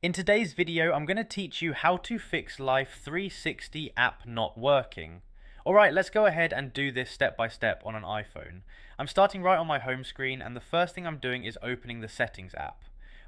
In today's video, I'm going to teach you how to fix Life360 app not working. Alright, let's go ahead and do this step by step on an iPhone. I'm starting right on my home screen, and the first thing I'm doing is opening the Settings app.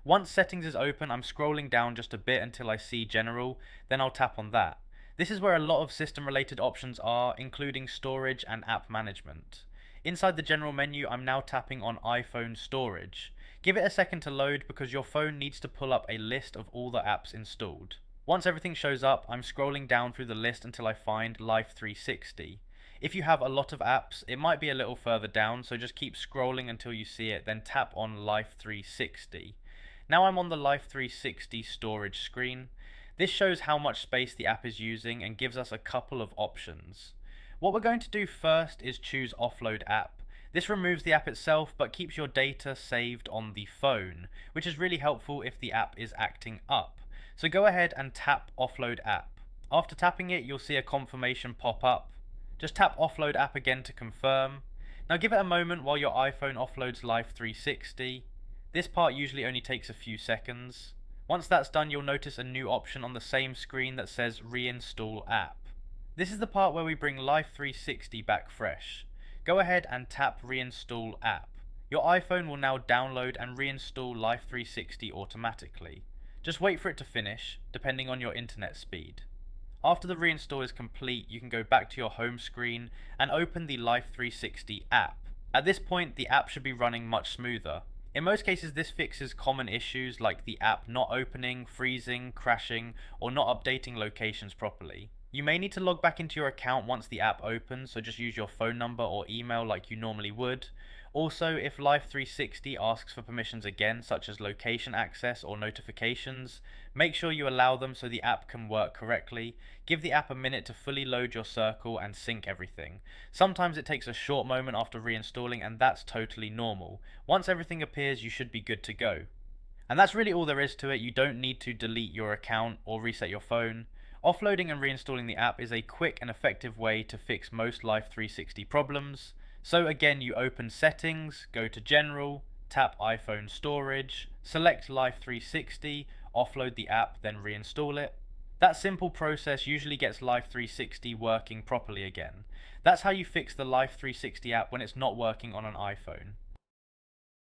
Once Settings is open, I'm scrolling down just a bit until I see General, then I'll tap on that. This is where a lot of system related options are, including storage and app management. Inside the general menu, I'm now tapping on iPhone storage. Give it a second to load because your phone needs to pull up a list of all the apps installed. Once everything shows up, I'm scrolling down through the list until I find Life360. If you have a lot of apps, it might be a little further down, so just keep scrolling until you see it, then tap on Life360. Now I'm on the Life360 storage screen. This shows how much space the app is using and gives us a couple of options. What we're going to do first is choose Offload App. This removes the app itself but keeps your data saved on the phone, which is really helpful if the app is acting up. So go ahead and tap Offload App. After tapping it, you'll see a confirmation pop up. Just tap Offload App again to confirm. Now give it a moment while your iPhone offloads Life360. This part usually only takes a few seconds. Once that's done, you'll notice a new option on the same screen that says Reinstall App. This is the part where we bring Life360 back fresh. Go ahead and tap Reinstall App. Your iPhone will now download and reinstall Life360 automatically. Just wait for it to finish, depending on your internet speed. After the reinstall is complete, you can go back to your home screen and open the Life360 app. At this point, the app should be running much smoother. In most cases, this fixes common issues like the app not opening, freezing, crashing, or not updating locations properly. You may need to log back into your account once the app opens, so just use your phone number or email like you normally would. Also, if Life360 asks for permissions again, such as location access or notifications, make sure you allow them so the app can work correctly. Give the app a minute to fully load your circle and sync everything. Sometimes it takes a short moment after reinstalling, and that's totally normal. Once everything appears, you should be good to go. And that's really all there is to it. You don't need to delete your account or reset your phone. Offloading and reinstalling the app is a quick and effective way to fix most Life360 problems. So again, you open Settings, go to General, tap iPhone Storage, select Life360, offload the app, then reinstall it. That simple process usually gets Life360 working properly again. That's how you fix the Life360 app when it's not working on an iPhone.